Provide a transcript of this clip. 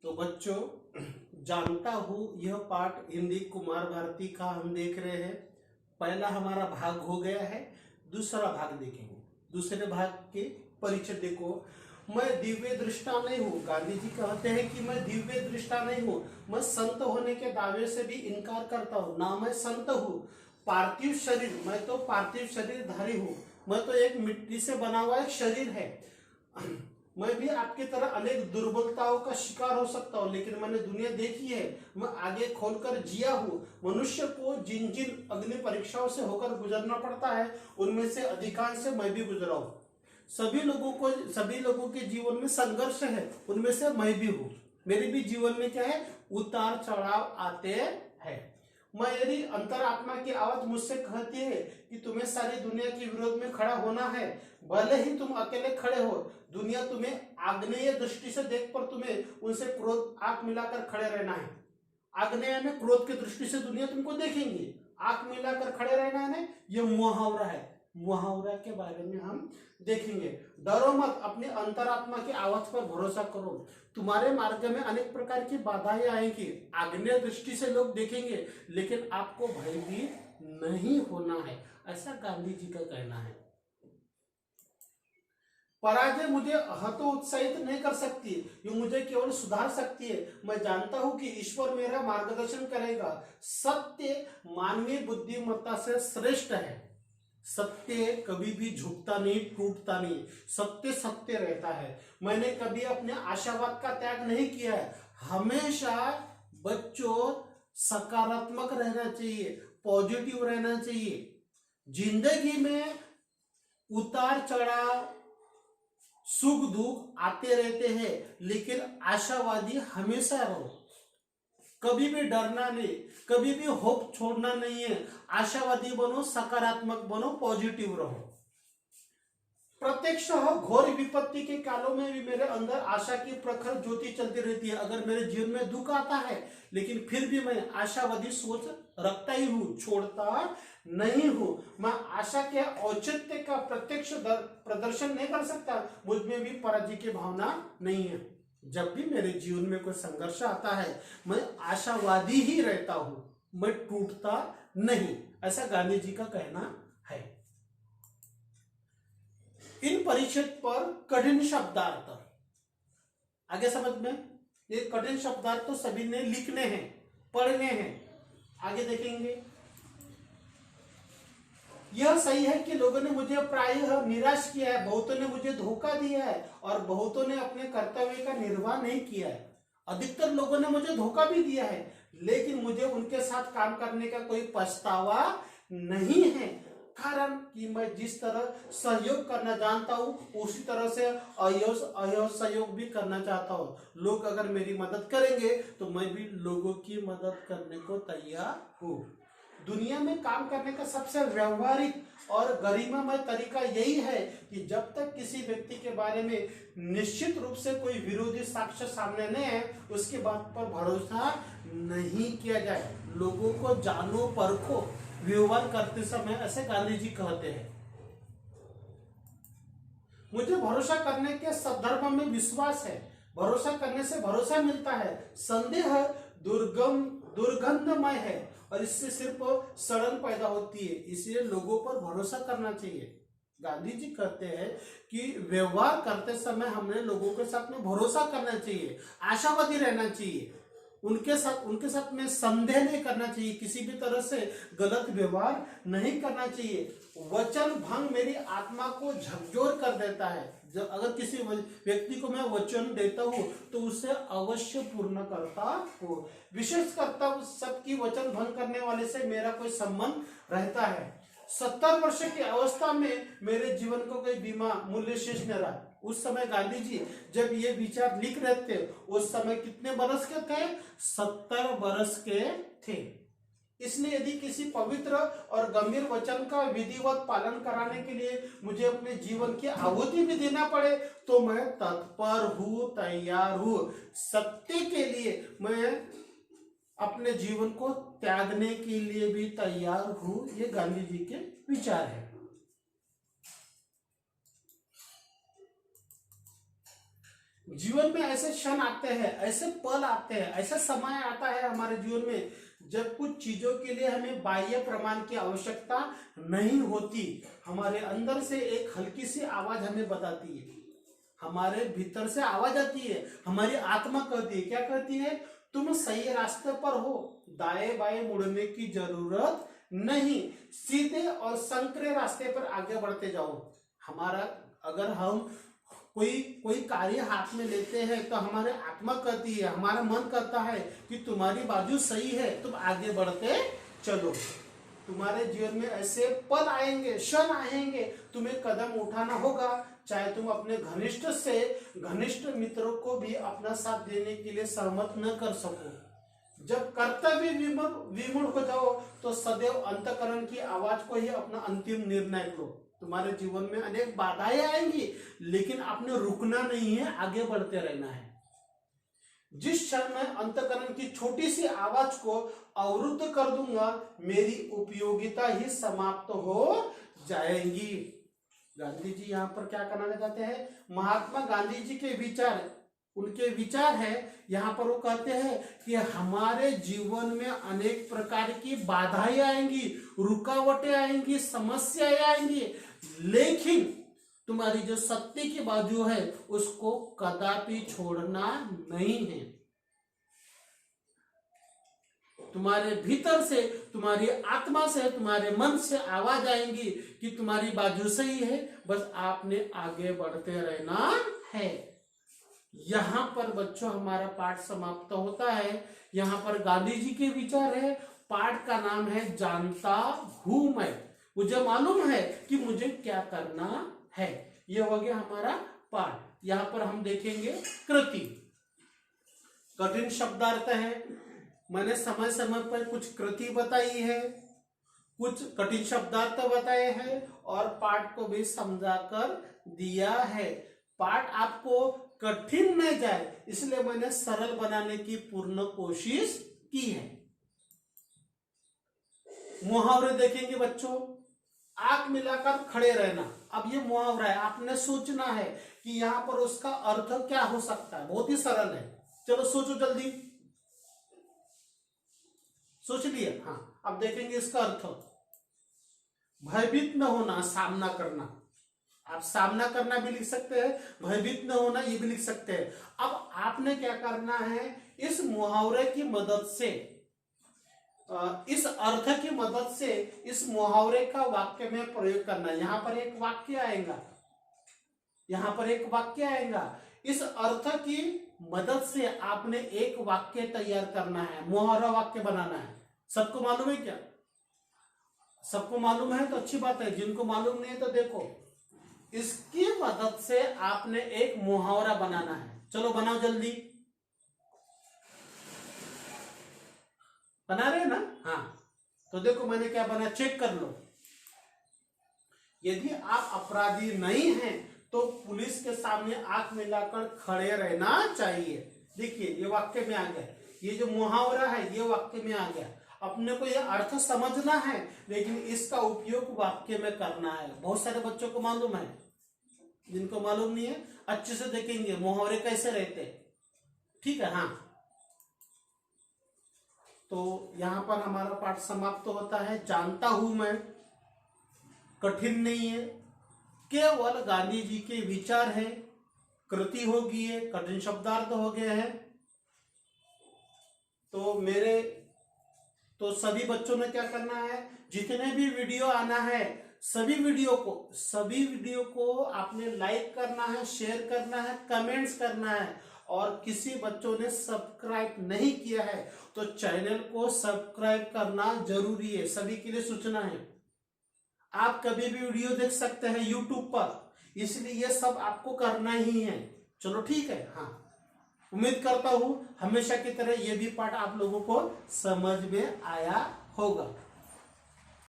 तो बच्चों, जानता हूँ यह पाठ हिंदी कुमार भारती का हम देख रहे हैं। पहला हमारा भाग हो गया है, दूसरा भाग देखेंगे। दूसरे भाग के परिचय देखो। मैं दिव्य दृष्टा नहीं हूँ। गांधी जी कहते हैं कि मैं दिव्य दृष्टा नहीं हूँ, मैं संत होने के दावे से भी इनकार करता हूँ। ना मैं संत हूँ। पार्थिव शरीर, मैं तो पार्थिव शरीरधारी हूँ। मैं तो एक मिट्टी से बना हुआ एक शरीर है। मैं भी आपकी तरह अनेक दुर्बलताओं का शिकार हो सकता हूँ, लेकिन मैंने दुनिया देखी है। मैं आगे खोलकर जिया हूँ। मनुष्य को जिन जिन अग्नि परीक्षाओं से होकर गुजरना पड़ता है, उनमें से अधिकांश से मैं भी गुजरा हूँ। सभी लोगों के जीवन में संघर्ष है, उनमें से मैं भी हूँ। मेरे भी जीवन में क्या है, उतार चढ़ाव आते हैं। मेरी अंतरात्मा की आवाज मुझसे कहती है कि तुम्हें सारी दुनिया के विरोध में खड़ा होना है। भले ही तुम अकेले खड़े हो, दुनिया तुम्हें आग्नेय दृष्टि से देख पर तुम्हें उनसे क्रोध आंख मिलाकर खड़े रहना है। आग्नेय में क्रोध की दृष्टि से दुनिया तुमको देखेंगी, आंख मिलाकर खड़े रहना है। ये मुहावरा है। मुहावरा के बारे में हम देखेंगे। डरो मत, अपनी अंतरात्मा की आवाज पर भरोसा करो। तुम्हारे मार्ग में अनेक प्रकार की बाधाएं आएंगी। आग्नेय दृष्टि से लोग देखेंगे, लेकिन आपको भयभीत नहीं होना है, ऐसा गांधी जी का कहना है। पराजय मुझे हतोत्साहित नहीं कर सकती, ये मुझे केवल सुधार सकती है। मैं जानता हूं कि ईश्वर मेरा मार्गदर्शन करेगा। सत्य मानवीय बुद्धिमत्ता से श्रेष्ठ है। सत्य कभी भी झुकता नहीं, टूटता नहीं। सत्य सत्य रहता है। मैंने कभी अपने आशावाद का त्याग नहीं किया है। हमेशा बच्चों सकारात्मक रहना चाहिए, पॉजिटिव रहना चाहिए। जिंदगी में उतार चढ़ाव, सुख दुख आते रहते हैं, लेकिन आशावादी हमेशा रहो। कभी भी डरना नहीं, कभी भी होप छोड़ना नहीं है। आशावादी बनो, सकारात्मक बनो, पॉजिटिव रहो। प्रत्यक्ष घोर विपत्ति के कालों में भी मेरे अंदर आशा की प्रखर ज्योति चलती रहती है। अगर मेरे जीवन में दुख आता है, लेकिन फिर भी मैं आशावादी सोच रखता ही हूं, छोड़ता नहीं हूं। मैं आशा के औचित्य का प्रत्यक्ष प्रदर्शन नहीं कर सकता। मुझ में भी पराजय की भावना नहीं है। जब भी मेरे जीवन में कोई संघर्ष आता है, मैं आशावादी ही रहता हूं, मैं टूटता नहीं, ऐसा गांधी जी का कहना है। इन परिच्छेद पर कठिन शब्दार्थ, आगे समझ में। ये कठिन शब्दार्थ तो सभी ने लिखने हैं, पढ़ने हैं, आगे देखेंगे। यह सही है कि लोगों ने मुझे प्रायः निराश किया है, बहुतों ने मुझे धोखा दिया है और बहुतों ने अपने कर्तव्य का निर्वाह नहीं किया है। अधिकतर लोगों ने मुझे धोखा भी दिया है, लेकिन मुझे उनके साथ काम करने का कोई पछतावा नहीं है। कारण कि मैं जिस तरह सहयोग करना जानता हूं, उसी तरह से असहयोग भी करना चाहता हूं। लोग अगर मेरी मदद करेंगे तो मैं भी लोगों की मदद करने को तैयार हूं। दुनिया में काम करने का सबसे व्यवहारिक और गरिमामय तरीका यही है कि जब तक किसी व्यक्ति के बारे में निश्चित रूप से कोई विरोधी साक्ष्य सामने नहीं है, उसके बात पर भरोसा नहीं किया जाए। लोगों को जानो परखो व्यवहार करते समय, ऐसे गांधी जी कहते हैं। मुझे भरोसा करने के सदधर्म में विश्वास है। भरोसा करने से भरोसा मिलता है। संदेह दुर्गंधमय है और इससे सिर्फ सड़न पैदा होती है, इसलिए लोगों पर भरोसा करना चाहिए। गांधी जी कहते हैं कि व्यवहार करते समय हमने लोगों के साथ में भरोसा करना चाहिए, आशावादी रहना चाहिए, उनके साथ में संदेह नहीं करना चाहिए, किसी भी तरह से गलत व्यवहार नहीं करना चाहिए। वचन भंग मेरी आत्मा को झकझोर कर देता है। जब अगर किसी व्यक्ति को मैं वचन देता हूं तो उसे अवश्य पूर्ण करता हूं। विशेष कर्तव्य सबकी वचन भंग करने वाले से मेरा कोई संबंध रहता है। 70 वर्ष की अवस्था में मेरे जीवन को कोई बीमा मूल्य शेष न रहा। उस समय गांधी जी जब ये विचार लिख रहे थे, उस समय कितने बरस के थे? 70 बरस के थे। इसलिए यदि किसी पवित्र और गंभीर वचन का विधिवत पालन कराने के लिए मुझे अपने जीवन की आहुति भी देना पड़े तो मैं तत्पर हूं, तैयार हूं। सत्य के लिए मैं अपने जीवन को त्यागने के लिए भी तैयार हूं। ये गांधी जी के विचार है। जीवन में ऐसे क्षण आते हैं, ऐसे पल आते हैं, ऐसा समय आता है हमारे जीवन में जब कुछ चीजों के लिए हमें बाह्य प्रमाण की आवश्यकता नहीं होती। हमारे अंदर से एक हल्की सी आवाज हमें बताती है, हमारे भीतर से आवाज आती है, हमारी आत्मा कहती है, क्या कहती है? तुम सही रास्ते पर हो, दाएं बाएं मुड़ने की जरूरत नहीं, सीधे और संकरे रास्ते पर आगे बढ़ते जाओ। हमारा अगर हम कोई कार्य हाथ में लेते हैं तो हमारे आत्मा कहती है, हमारा मन कहता है कि तुम्हारी बाजू सही है, तुम आगे बढ़ते चलो। तुम्हारे जीवन में ऐसे पल आएंगे, क्षण आएंगे, तुम्हें कदम उठाना होगा, चाहे तुम अपने घनिष्ठ मित्रों को भी अपना साथ देने के लिए सहमत न कर सको। जब कर्तव्य विमूढ़ हो जाओ तो सदैव अंतःकरण की आवाज को ही अपना अंतिम निर्णय लो। तुम्हारे जीवन में अनेक बाधाएं आएंगी, लेकिन आपने रुकना नहीं है, आगे बढ़ते रहना है। जिस क्षण मैं अंतःकरण की छोटी सी आवाज को अवरुद्ध कर दूंगा, मेरी उपयोगिता ही समाप्त हो जाएंगी। गांधी जी यहाँ पर क्या करना चाहते हैं? महात्मा गांधी जी के विचार, उनके विचार है यहाँ पर। वो कहते हैं कि हमारे जीवन में अनेक प्रकार की बाधाएं आएंगी, रुकावटें आएंगी, समस्याएं आएंगी, लेकिन तुम्हारी जो सत्य की बाजू है उसको कदापि छोड़ना नहीं है। तुम्हारे भीतर से, तुम्हारी आत्मा से, तुम्हारे मन से आवाज आएंगी कि तुम्हारी बाजू सही है, बस आपने आगे बढ़ते रहना है। यहां पर बच्चों हमारा पाठ समाप्त होता है। यहां पर गांधी जी के विचार है। पाठ का नाम है जानता हूं मैं, मुझे मालूम है कि मुझे क्या करना है। यह हो गया हमारा पाठ। यहां पर हम देखेंगे कृति। कठिन शब्दार्थ है, मैंने समय समय पर कुछ कृति बताई है, कुछ कठिन शब्दार्थ बताए हैं और पाठ को भी समझाकर दिया है। पाठ आपको कठिन न जाए इसलिए मैंने सरल बनाने की पूर्ण कोशिश की है। मुहावरे देखेंगे बच्चों। आंख मिलाकर खड़े रहना, अब ये मुहावरा है, आपने सोचना है कि यहां पर उसका अर्थ क्या हो सकता है। बहुत ही सरल है, चलो सोचो जल्दी। सोच लिए? हाँ, अब देखेंगे इसका अर्थ। भयभीत न होना, सामना करना। आप सामना करना भी लिख सकते हैं, भयभीत न होना ये भी लिख सकते हैं। अब आपने क्या करना है, इस मुहावरे की मदद से, इस अर्थ की मदद से इस मुहावरे का वाक्य में प्रयोग करना है। यहां पर एक वाक्य आएगा, यहां पर एक वाक्य आएगा। इस अर्थ की मदद से आपने एक वाक्य तैयार करना है, मुहावरा वाक्य बनाना है। सबको मालूम है क्या? सबको मालूम है तो अच्छी बात है, जिनको मालूम नहीं है तो देखो, इसकी मदद से आपने एक मुहावरा बनाना है। चलो बनाओ जल्दी। बना रहे हैं ना? हाँ, तो देखो मैंने क्या बना, चेक कर लो। यदि आप अपराधी नहीं हैं तो पुलिस के सामने आंख मिलाकर खड़े रहना चाहिए। देखिए ये वाक्य में आ गया, ये जो मुहावरा है ये वाक्य में आ गया। अपने को ये अर्थ समझना है, लेकिन इसका उपयोग वाक्य में करना है। बहुत सारे बच्चों को मालूम है, जिनको मालूम नहीं है अच्छे से देखेंगे मुहावरे कैसे रहते। ठीक है? हाँ, तो यहां पर हमारा पाठ समाप्त होता है। जानता हूं मैं कठिन नहीं है, केवल गांधी जी के विचार है। कृति होगी है, कठिन शब्दार्थ हो गए हैं। तो सभी बच्चों ने क्या करना है, जितने भी वीडियो आना है सभी वीडियो को आपने लाइक करना है, शेयर करना है, कमेंट्स करना है। और किसी बच्चों ने सब्सक्राइब नहीं किया है तो चैनल को सब्सक्राइब करना जरूरी है, सभी के लिए सूचना है। आप कभी भी वीडियो देख सकते हैं यूट्यूब पर, इसलिए ये सब आपको करना ही है। चलो ठीक है? हाँ, उम्मीद करता हूं हमेशा की तरह ये भी पाठ आप लोगों को समझ में आया होगा।